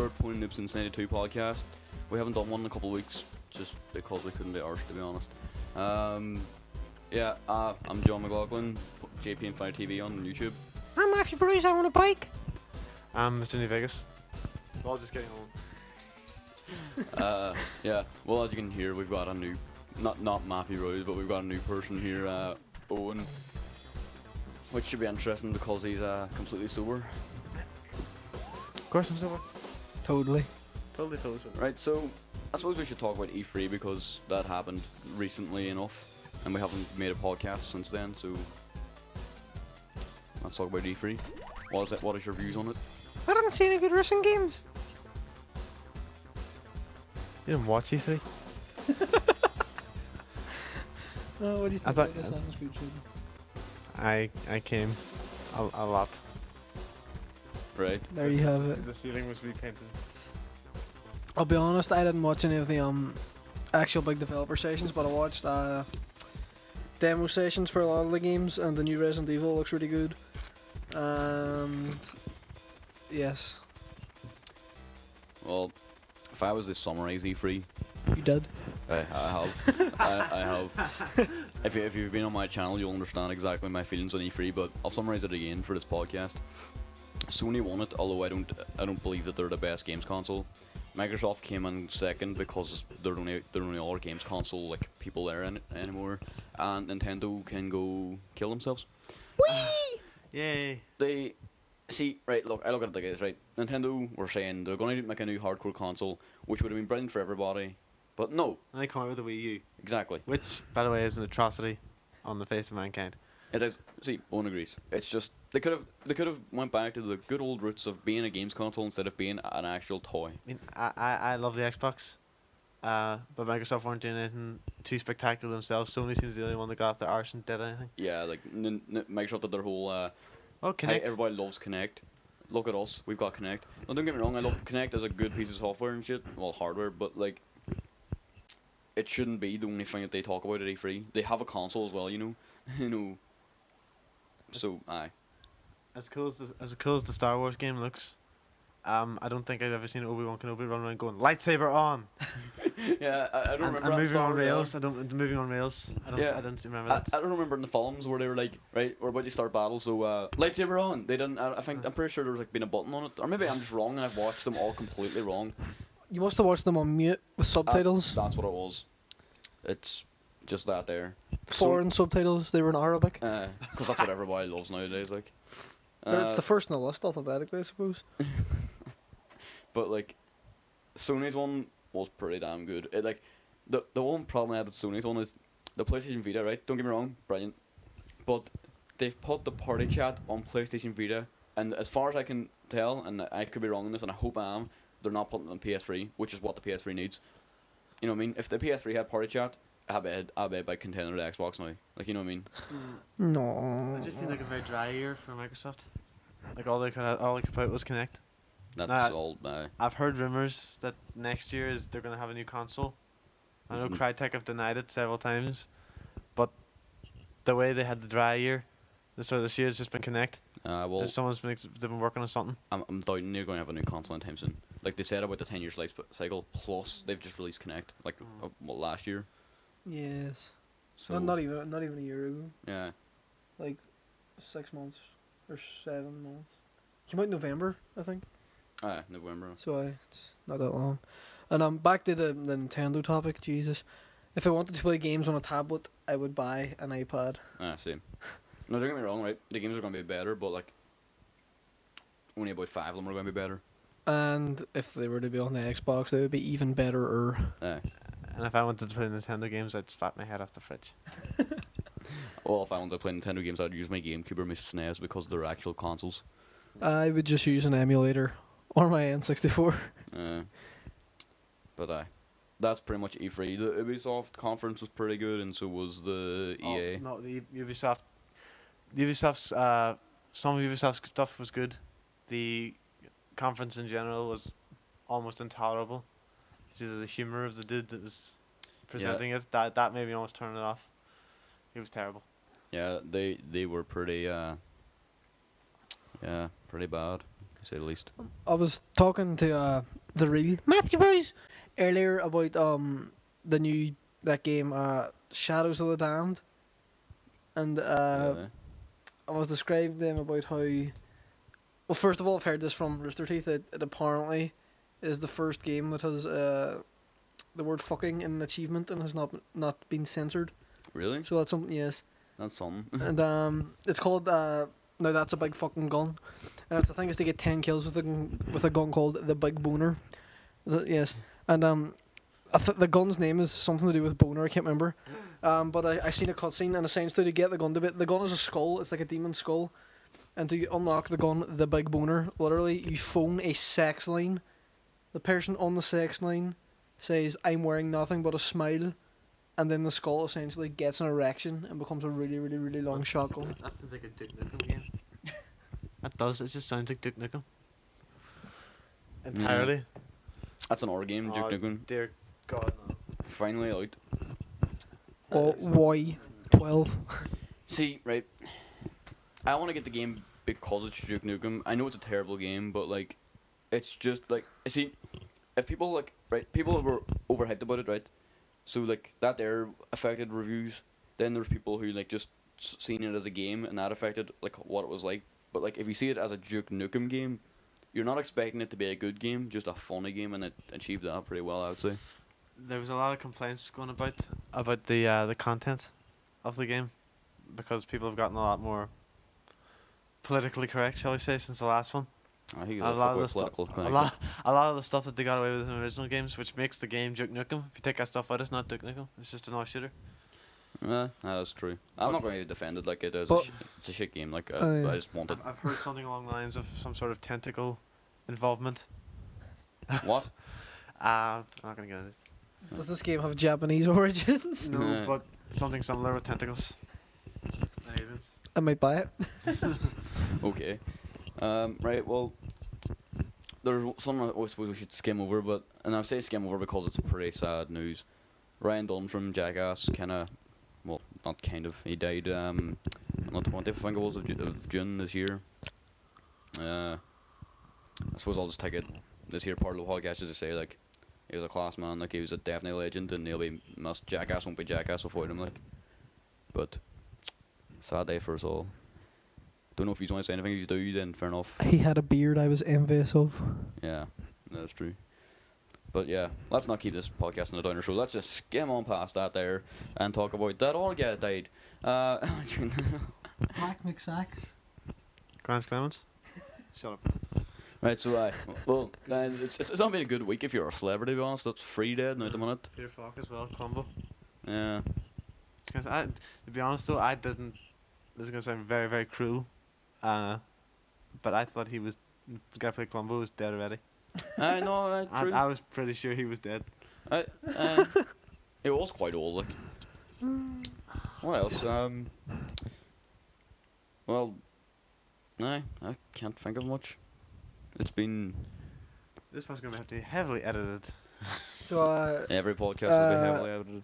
here at Pwningnoobzsince92 Podcast. We haven't done one in a couple of weeks, just because we couldn't be arsed, to be honest. I'm John McLaughlin, JP and Fire TV on YouTube. I'm Matthew Bruce, I'm on a bike. I'm Mr. New Vegas. We're all just getting home. Well, as you can hear, we've got a new, not Matthew Rose, but we've got a new person here, Eoin, which should be interesting because he's completely sober. Of course I'm sober. Totally Totally sober. Right, so I suppose we should talk about E3 because that happened recently enough, and we haven't made a podcast since then, so let's talk about E3. What is your views on it? I didn't see any good wrestling games. You didn't watch E3? What do you think I thought- about Assassin's Creed shooting? I came a lot. Right. There you have it. The ceiling was repainted. I'll be honest, I didn't watch any of the actual big developer sessions, but I watched demo sessions for a lot of the games, and the new Resident Evil looks really good. And yes, Well, if I was to summarize E3, you did. I have. I have. If you've been on my channel, you'll understand exactly my feelings on E3. But I'll summarize it again for this podcast. Sony won it, although I don't believe that they're the best games console. Microsoft came in second because they're only other games console like people there anymore, and Nintendo can go kill themselves. Whee! Yay. They see, right, look, I look at it like this, right? Nintendo were saying they're going to make a new hardcore console, which would have been brilliant for everybody, but no, And they come out with a Wii U, exactly. which, by the way, is an atrocity on the face of mankind. It is. See, Owen agrees. It's just they could have went back to the good old roots of being a games console instead of being an actual toy. I mean, I love the Xbox, but Microsoft weren't doing anything too spectacular themselves. Sony seems the only one that got off their arse and did anything. Yeah, like Microsoft did their whole. Oh, Hey, Kinect. everybody loves Kinect. Look at us, we've got Kinect. Now, don't get me wrong, I love Kinect as a good piece of software and shit. Well, hardware, but like, it shouldn't be the only thing that they talk about at E3. They have a console as well, you know. you know. So, aye. As cool as the Star Wars game looks, I don't think I've ever seen Obi-Wan Kenobi run around going lightsaber on. Yeah, I don't remember. And that moving Star on Wars rails. Moving on rails. I didn't remember that. I don't remember in the films where they were like, right, we're about to start battle, so lightsaber on. They didn't. I'm pretty sure there was like been a button on it, or maybe I'm just wrong and I've watched them all completely wrong. You must have watched them on mute with subtitles. That's what it was. It's just that there. Foreign subtitles. They were in Arabic. Because that's what everybody loves nowadays, like. But it's the first in the list alphabetically, I suppose. But like, Sony's one was pretty damn good. It like, the one problem I had with Sony's one is the PlayStation Vita, right? Don't get me wrong, brilliant. But they've put the party chat on PlayStation Vita, and as far as I can tell, and I could be wrong on this, and I hope I am, they're not putting it on PS3, which is what the PS3 needs. You know what I mean? If the PS3 had party chat, I bet by contender to Xbox now. Like, you know what I mean? No. It just seemed like a very dry year for Microsoft. Like all they could put out was Kinect. That's Nah. all. I've heard rumors that next year they're gonna have a new console. I know Crytek have denied it several times, but the way they had the dry year, this year has just been Kinect. Well, They've been working on something. I'm doubting they're going to have a new console anytime soon. Like they said about the 10-year cycle, plus they've just released Kinect, like last year. Yes. So Not even a year ago. yeah. Like 6 months or 7 months. Came out in November, I think. November. So it's not that long. And back to the Nintendo topic. Jesus, if I wanted to play games on a tablet, I would buy an iPad. Same. No, don't get me wrong, right? The games are going to be better, but like only about 5 of them are going to be better. And if they were to be on the Xbox, they would be even better. And if I wanted to play Nintendo games, I'd slap my head off the fridge. Well, if I wanted to play Nintendo games, I'd use my GameCube or my SNES because they're actual consoles. I would just use an emulator or my N64. But that's pretty much E3. The Ubisoft conference was pretty good, and so was the EA. No, the Ubisoft's some of Ubisoft's stuff was good. The conference in general was almost intolerable. It's either the humor of the dude that was presenting it that made me almost turn it off. It was terrible. Yeah, they were pretty pretty bad, to say the least. I was talking to the real Matthew Boys earlier about that game Shadows of the Damned, and Yeah. I was describing them about how. Well, first of all, I've heard this from Rooster Teeth that it apparently is the first game that has the word "fucking" in an achievement and has not been censored. Really? So that's something. Yes. That's something. And it's called now that's a big fucking gun, and it's the thing is to get 10 kills with a gun called the Big Boner. Yes, and the gun's name is something to do with boner. I can't remember, but I seen a cutscene and essentially to get the gun the gun is a skull. It's like a demon skull, and to unlock the gun, the Big Boner, literally you phone a sex line. The person on the sex line says, "I'm wearing nothing but a smile." And then the skull essentially gets an erection and becomes a really, really, really long shotgun. That sounds like a Duke Nukem game. That does. It just sounds like Duke Nukem. Entirely. That's an horror game, Duke Nukem. Dear God, no. Finally out. Oh, why 12? See, right. I want to get the game because it's Duke Nukem. I know it's a terrible game, but like, it's just like, see, if people like, right, people were overhyped about it, right? So like that there affected reviews. Then there's people who like just seen it as a game and that affected like what it was like. But like if you see it as a Duke Nukem game, you're not expecting it to be a good game, just a funny game, and it achieved that pretty well, I would say. There was a lot of complaints going about the content of the game, because people have gotten a lot more politically correct, shall we say, since the last one. I think A lot of the stuff, a lot of the stuff that they got away with in the original games, which makes the game Duke Nukem. If you take that stuff out, it's not Duke Nukem. It's just a nice shooter. That's true. I'm not going to defend it like it is. But- It's a shit game. Like yeah. I just wanted. I've heard something along the lines of some sort of tentacle involvement. What? I'm not gonna get into it. Does this game have Japanese origins? No, but something similar with tentacles. Aliens. I might buy it. Okay. Right. Well, there's something I suppose we should skim over, and I say skim over because it's pretty sad news. Ryan Dunn from Jackass, not kind of. He died on the 20th, I think it was, of June this year. I suppose I'll just take it this here part of the podcast just to say, like, he was a class man, like, he was a definite legend, and he'll be must. Jackass won't be Jackass without him, like. But sad day for us all. Don't know if you want to say anything. If you do, then fair enough. He had a beard I was envious of. Yeah, that's true. But yeah, let's not keep this podcast on a downer show. Let's just skim on past that there and talk about that all guy died. Mac McSacks. Grant Clemens. Shut up. Right, so it's not been a good week if you're a celebrity, to be honest. That's free dead now at the minute. Peter Falk as well. Columbo. Yeah. To be honest though, I didn't. This is gonna sound very, very cruel, but I thought the guy who played Columbo was dead already. I know, true. I was pretty sure he was dead. It was quite old, like. What else? Well, no, I can't think of much. It's been This one's gonna have to be heavily edited. So every podcast has been heavily edited.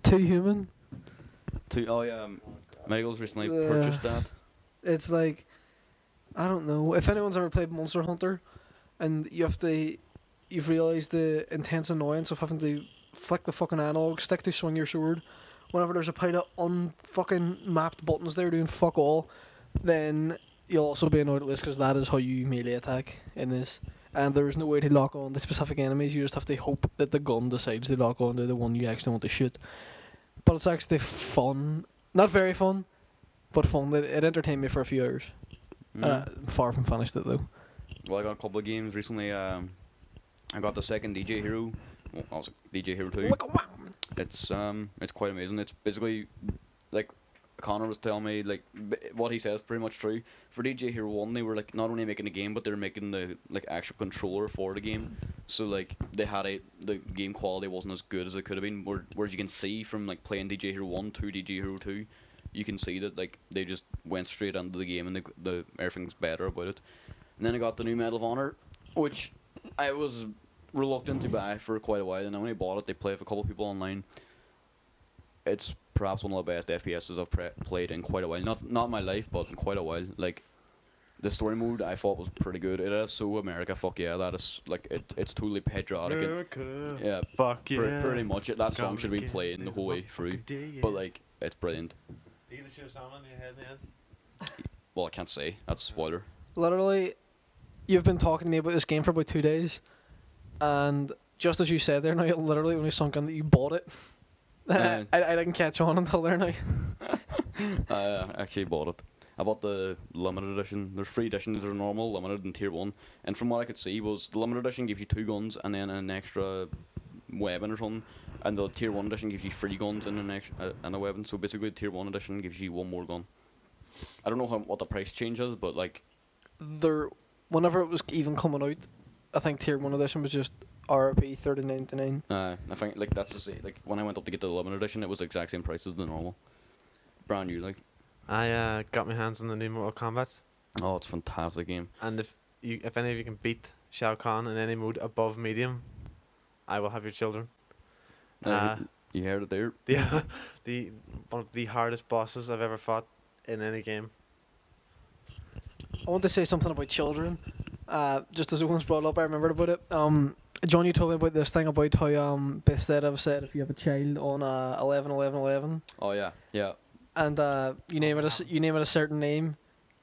Too Human. Oh yeah, Michael's recently purchased that. It's like, I don't know if anyone's ever played Monster Hunter, and you've realised the intense annoyance of having to flick the fucking analog stick to swing your sword whenever there's a pile of unfucking mapped buttons there doing fuck all. Then you'll also be annoyed at this because that is how you melee attack in this, and there is no way to lock on the specific enemies. You just have to hope that the gun decides to lock on to the one you actually want to shoot. But it's actually fun, not very fun, but fun. It entertained me for a few hours. Far from finished it though. Well, I got a couple of games recently. I got the second DJ Hero. Well, I was DJ Hero 2. It's quite amazing. It's basically like Connor was telling me, like what he says is pretty much true. For DJ Hero 1, they were like not only making the game, but they were making the like actual controller for the game. So like they had the game quality wasn't as good as it could have been. Whereas you can see from like playing DJ Hero 1 to DJ Hero 2, you can see that like they just went straight into the game and the everything's better about it. And then I got the new Medal of Honor, which I was reluctant to buy for quite a while, and I only bought it to play with a couple of people online. It's perhaps one of the best FPSs I've played in quite a while. Not my life, but in quite a while. Like, the story mode I thought was pretty good. It is so America, fuck yeah. That is like it's totally patriotic. America, Yeah, fuck yeah. pretty much. That song Come should be again, playing the say whole way motherfucking through. day, yeah. But like, it's brilliant. You gonna shoot a song on your head, man? Well, I can't say. That's a spoiler. Literally, you've been talking to me about this game for about 2 days, and just as you said there, now it literally only sunk in that you bought it. I didn't catch on until there now. I actually bought it. I bought the limited edition. There's 3 editions. There's normal, limited, and tier 1. And from what I could see was the limited edition gives you 2 guns and then an extra weapon or something. And the tier 1 edition gives you 3 guns and and a weapon. So basically the tier 1 edition gives you 1 more gun. I don't know what the price change is, but like... Whenever it was even coming out, I think tier 1 edition was just RRP $39.99. I think like that's the same. Like when I went up to get the limited edition, it was the exact same price as the normal. Brand new, like. I got my hands on the new Mortal Kombat, Oh, it's a fantastic game. and if any of you can beat Shao Kahn in any mode above medium, I will have your children. You heard it there. The one of the hardest bosses I've ever fought in any game. I want to say something about children. Just as Owen's brought up, I remembered about it. John, you told me about this thing about how Bethesda have said if you have a child on 11-11-11 Oh yeah, yeah. and you name it a certain name,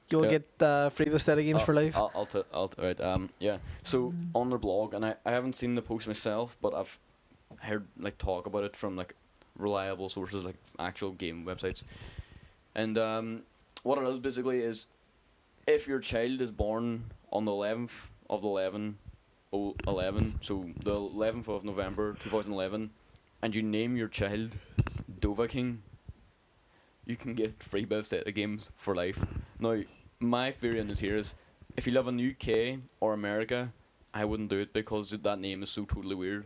you'll Yeah. get free Bethesda games for life. Right. Yeah. So on their blog, and I haven't seen the post myself, but I've heard like talk about it from like reliable sources, like actual game websites. And what it is basically is, if your child is born on the 11th of the 11, so the 11th of November 2011, and you name your child Dovahking, you can get free Bethesda games for life. Now, my theory on this here is, if you live in the UK or America, I wouldn't do it because that name is so totally weird.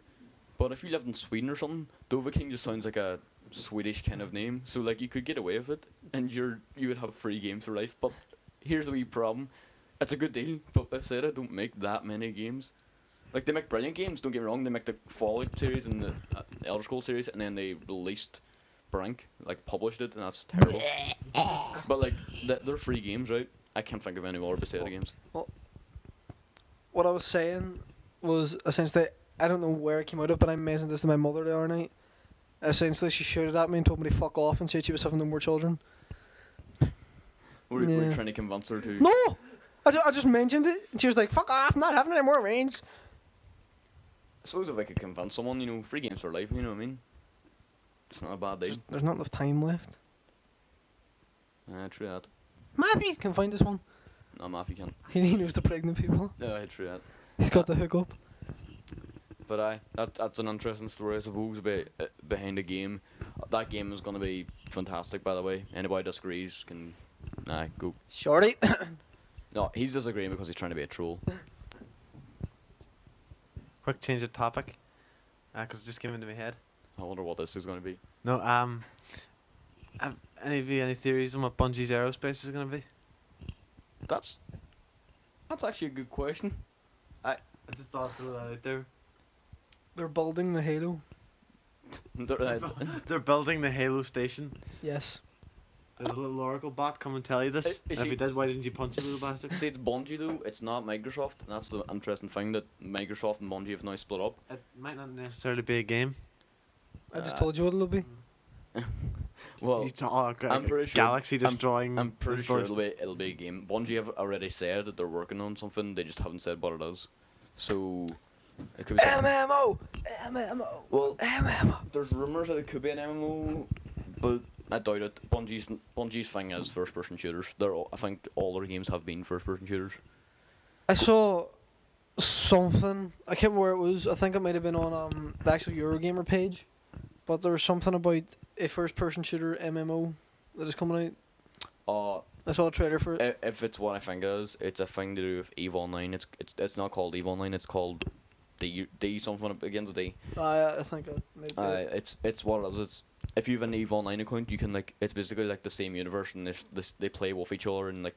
But if you lived in Sweden or something, Dovahking just sounds like a Swedish kind of name, so like you could get away with it, and you would have free games for life. But here's the wee problem: it's a good deal, but Bethesda don't make that many games. Like they make brilliant games. Don't get me wrong. They make the Fallout series and the Elder Scrolls series, and then they released Brink, like published it, and that's terrible. But like they're free games, right? I can't think of any more Bethesda games. Well, what I was saying was essentially, I don't know where it came out of, but I mentioned this to my mother the other night. Essentially, she shouted at me and told me to fuck off and said she was having no more children. We're Yeah. trying to convince her to. No! I just mentioned it, and she was like, fuck off, I'm not having any more range. I suppose if I could convince someone, free games for life, you know what I mean? It's not a bad deal. There's not enough time left. True that. Matthew can find this one. No, Matthew can't. He knows the pregnant people. No, true that. He's got the hookup. But that's an interesting story, I suppose, behind the game. That game is going to be fantastic, by the way. Anybody disagrees can go. Shorty. No, he's disagreeing because he's trying to be a troll. Quick change of topic, because it just came into my head. I wonder what this is going to be. No, have any of you any theories on what Bungie's aerospace is going to be? That's actually a good question. I just thought I'd throw that out there. They're building the Halo. They're building the Halo station. Yes. Did a little Oracle bot come and tell you this? And if he did, why didn't you punch the little bastard? See, it's Bungie though, it's not Microsoft, and that's the interesting thing, that Microsoft and Bungie have now split up. It might not necessarily be a game. I just told you what it'll be. Well, I'm pretty sure. Galaxy destroying. I'm pretty sure it'll be a game. Bungie have already said that they're working on something, they just haven't said what it is. So, it could be MMO! Well, there's rumours that it could be an MMO, but I doubt it. Bungie's thing is first-person shooters. I think all their games have been first-person shooters. I saw something. I can't remember where it was. I think it might have been on the actual Eurogamer page. But there was something about a first-person shooter MMO that is coming out. I saw a trailer for it. If it's what I think it is, it's a thing to do with EVE Online. It's not called EVE Online. It's called D something. It begins with D. I think it might be. It's what it is. It's, if you have an EVE Online account, you can it's basically like the same universe, and they play with each other, and I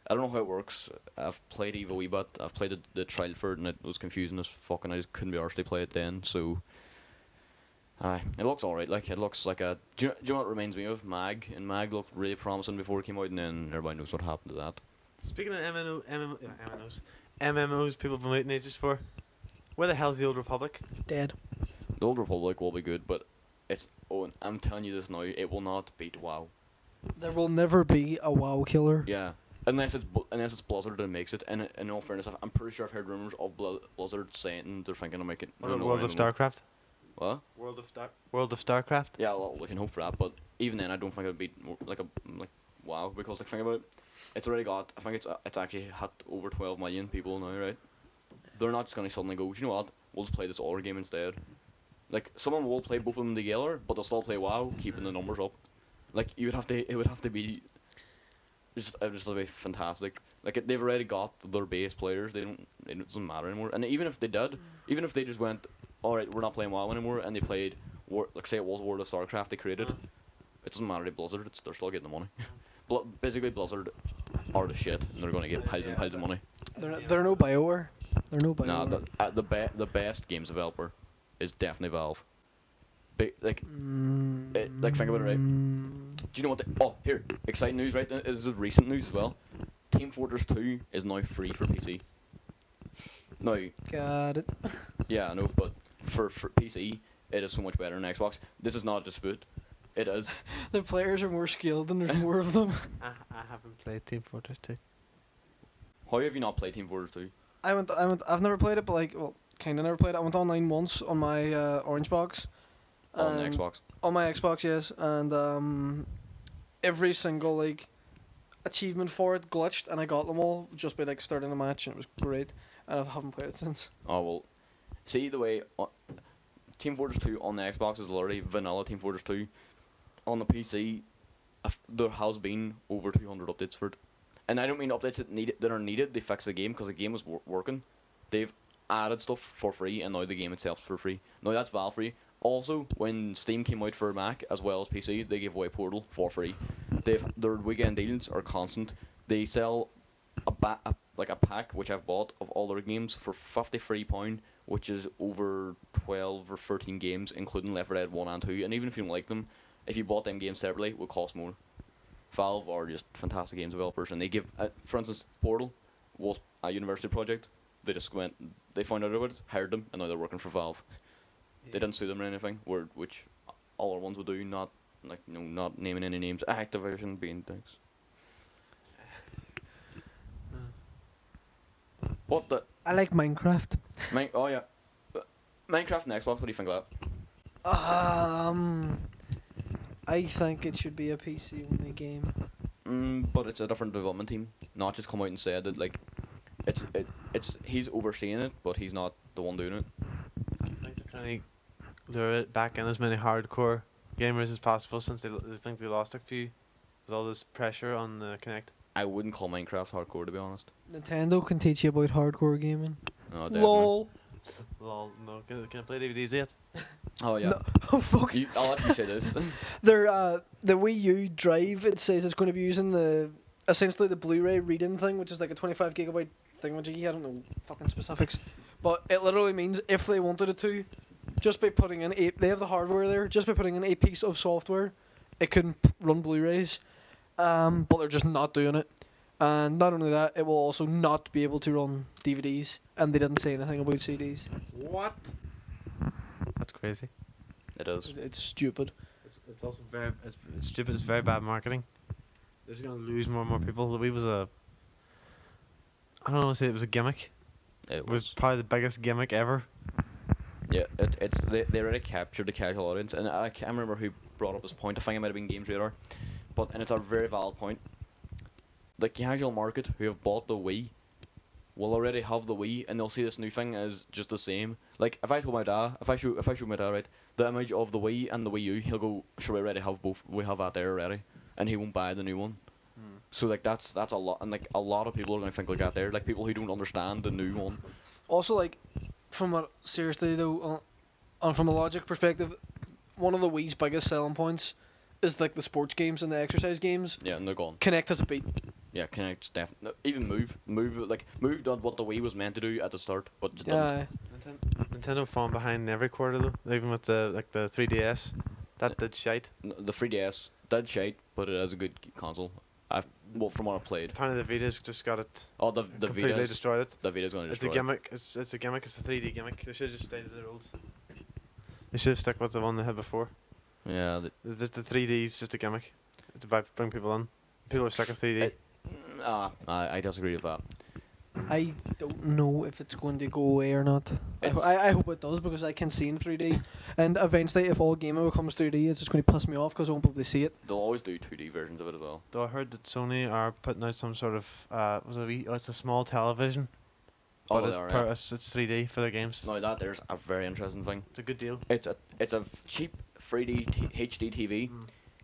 don't know how it works. I've played EVE a wee bit. I've played the trial for it, and it was confusing as fuck, and I just couldn't be arsed to play it then. So, it looks alright. It looks like a. Do you know what it reminds me of? Mag, and Mag looked really promising before it came out, and then everybody knows what happened to that. Speaking of MMOs people have been waiting ages for. Where the hell's the Old Republic? Dead. The Old Republic will be good, but it's. Oh, and I'm telling you this now. It will not beat WoW. There will never be a WoW killer. Yeah, unless it's Blizzard that makes it. And in all fairness, I'm pretty sure I've heard rumors of Blizzard saying they're thinking of making. What about World of StarCraft? What? World of StarCraft? Yeah, well, we can hope for that, but even then, I don't think it'd be like WoW, because like think about it, it's already got. I think it's actually had over 12 million people now, right? They're not just gonna suddenly go, you know what? We'll just play this other game instead. Like someone will play both of them together, but they'll still play WoW, keeping the numbers up. Like it would have to be. It would just be fantastic. Like they've already got their base players. It doesn't matter anymore. And even if they did, even if they just went, all right, we're not playing WoW anymore, and they played like say it was World of StarCraft they created, it doesn't matter to Blizzard. They're still getting the money. Basically, Blizzard are the shit, and they're gonna get piles and piles of money. They're no BioWare. They're no BioWare. Nah, the best games developer is definitely Valve. Like think about it, right? Do you know what? Here, exciting news, right? This is recent news as well. Team Fortress 2 is now free for PC. Now, Got it. yeah, I know, but for PC, it is so much better than Xbox. This is not a dispute. It is. The players are more skilled and there's more of them. I haven't played Team Fortress 2. How have you not played Team Fortress 2? I've never played it, but kinda never played it. I went online once on my Orange box. On the Xbox. On my Xbox, yes, and every single achievement for it glitched, and I got them all just by starting a match, and it was great. And I haven't played it since. Oh well, see the way Team Fortress 2 on the Xbox is literally vanilla Team Fortress 2. On the PC, there has been over 200 updates for it, and I don't mean updates that are needed. They fix the game because the game was working. They've added stuff for free, and now the game itself for free. Now that's Valve free. Also, when Steam came out for Mac as well as PC, they gave away Portal for free. Their weekend deals are constant. They sell a pack which I've bought of all their games for £53, which is over 12 or 13 games, including Left 4 Dead 1 and 2. And even if you don't like them, if you bought them games separately, it would cost more. Valve are just fantastic games developers, and they give, for instance, Portal was a university project. They just they found out about it, hired them, and now they're working for Valve. They didn't sue them or anything, which all our ones would do, not naming any names. Activision being things. What the? I like Minecraft. Oh yeah, Minecraft and Xbox. What do you think of that? I think it should be a PC only game. But it's a different development team. Not just come out and say that it's he's overseeing it, but he's not the one doing it. I think they're trying to lure it back in as many hardcore gamers as possible, since they think they lost a few with all this pressure on the Kinect. I wouldn't call Minecraft hardcore, to be honest. Nintendo can teach you about hardcore gaming. No, definitely. LOL. Lol, no, can I play DVDs yet? Oh yeah. No. Oh fuck. I'll let you say this. The Wii U drive, it says it's going to be using essentially the Blu-ray read-in thing, which is like a 25 gigabyte thingamajiggy. I don't know fucking specifics, but it literally means if they wanted it to, just by putting in they have the hardware there, just by putting in a piece of software, it can run Blu-rays, but they're just not doing it. And not only that, it will also not be able to run DVDs, and they didn't say anything about CDs. What? That's crazy. It is. It's stupid. It's also it's stupid. It's very bad marketing. They're just gonna lose more and more people. The Wii was I don't want to say it was a gimmick. It was probably the biggest gimmick ever. Yeah, they already captured the casual audience, and I can't remember who brought up this point. I think it might have been Games Radar, and it's a very valid point. The casual market who have bought the Wii will already have the Wii, and they'll see this new thing as just the same. Like if I told my dad, if I show my dad right the image of the Wii and the Wii U, he'll go, "Sure, we already have both. We have that there already," and he won't buy the new one. So like that's a lot, and like a lot of people are gonna think like that there, like people who don't understand the new one. Also, like from a seriously though, from a logic perspective, one of the Wii's biggest selling points is like the sports games and the exercise games. Yeah, and they're gone. Kinect has a beat. Yeah, Kinect's definitely even Move done what the Wii was meant to do at the start, but just Yeah. Nintendo falling behind every quarter though. Even with the 3DS, that did shite. the 3DS did shite, but it is a good console. Well, from what I played. Apparently the Vita's just got it. Oh, the completely Vita's destroyed it. The Vita's gonna It's a destroy it. gimmick. It's a gimmick. It's a 3D gimmick. They should have just stayed with their old. They should have stuck with the one they had before. Yeah. The 3D is just a gimmick. It's about bring people on. People are stuck with 3D. I disagree with that. I don't know if it's going to go away or not. I hope it does, because I can see in 3D, and eventually if all gaming becomes 3D, it's just going to piss me off because I won't be able to see it. They'll always do 2D versions of it as well. Though I heard that Sony are putting out some sort of it's a small television, Oh, but they are, yeah. it's 3D for their games. Now there's a very interesting thing. It's a good deal. It's a cheap 3D HD TV.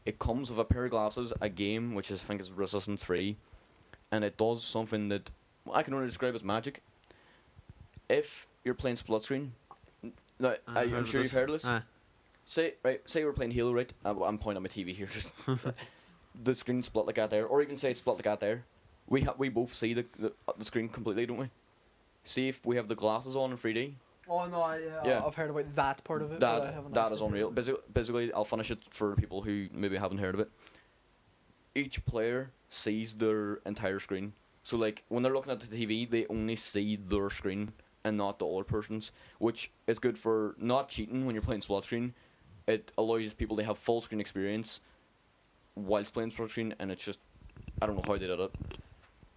It comes with a pair of glasses, a game which is, I think is Resistance 3, and it does something that I can only describe as magic. If you're playing split screen, now I'm sure you've heard of this. Say you were playing Halo, right? I'm pointing at my TV here. Just the screen split like that there, or even say it's split like that there. We both see the screen completely, don't we? See if we have the glasses on in 3D. Oh no, Yeah. I've heard about that part of it. but I haven't That is actually unreal. Basically, I'll finish it for people who maybe haven't heard of it. Each player sees their entire screen. So like when they're looking at the TV, they only see their screen and not the other person's, which is good for not cheating when you're playing split screen. It allows people to have full screen experience whilst playing split screen, and it's just, I don't know how they did it.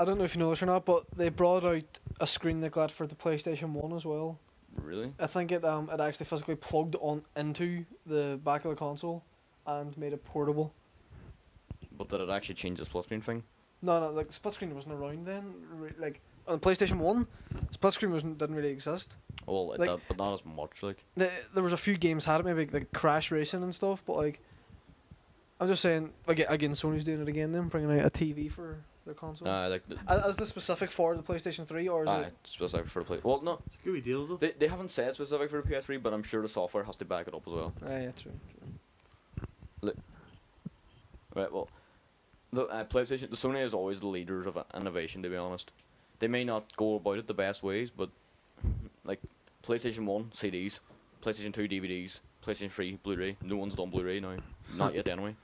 I don't know if you know this or not, but they brought out a screen they got for the PlayStation 1 as well. Really? I think it actually physically plugged on into the back of the console and made it portable. But did it actually change the split screen thing? No, like split screen wasn't around then. Like on the PlayStation 1, split screen didn't really exist. Well, Like- but not as much. Like, There was a few games had it, maybe like Crash Racing and stuff, but like I'm just saying, again, Sony's doing it again. Then bringing out a TV for their console. like Is this specific for the PlayStation 3 or is it? specific for the play. Well, no, It's a good deal though. they haven't said specific for the PS3, but I'm sure the software has to back it up as well. Yeah, true. Right. Well, the PlayStation, the Sony is always the leaders of innovation. To be honest, they may not go about it the best ways, but like PlayStation 1 CDs, PlayStation 2 DVDs, PlayStation 3 Blu-ray. No one's done Blu-ray now, not yet anyway.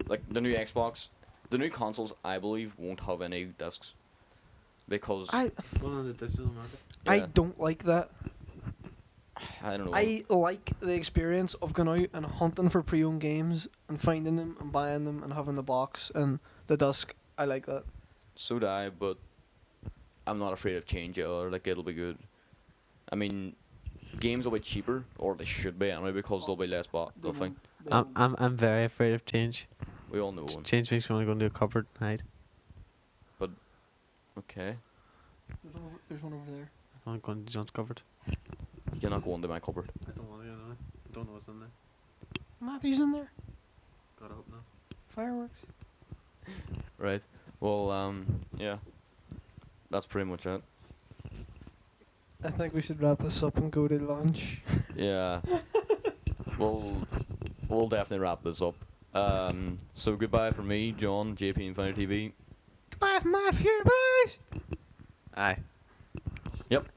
Like the new Xbox, the new consoles, I believe won't have any discs because I One on the digital market. yeah, don't like that. I don't know. I like the experience of going out and hunting for pre-owned games and finding them and buying them and having the box and the disc. I like that. So do I, but I'm not afraid of change or like it'll be good. I mean, games will be cheaper, or they should be anyway, because there'll be less bought. I think I'm very afraid of change. we all know one. Change makes me want to go into a cupboard and hide. Okay, There's one over there. I want to go into John's cupboard. you cannot go into my cupboard. I don't want to. I don't know what's in there. Matthew's in there. Gotta hope not. Fireworks. Right. Well, yeah, that's pretty much it. I think we should wrap this up and go to lunch. Yeah. We'll definitely wrap this up. So goodbye from me, John, JP Infinity TV. Goodbye from Matthew, boys. Aye. Yep.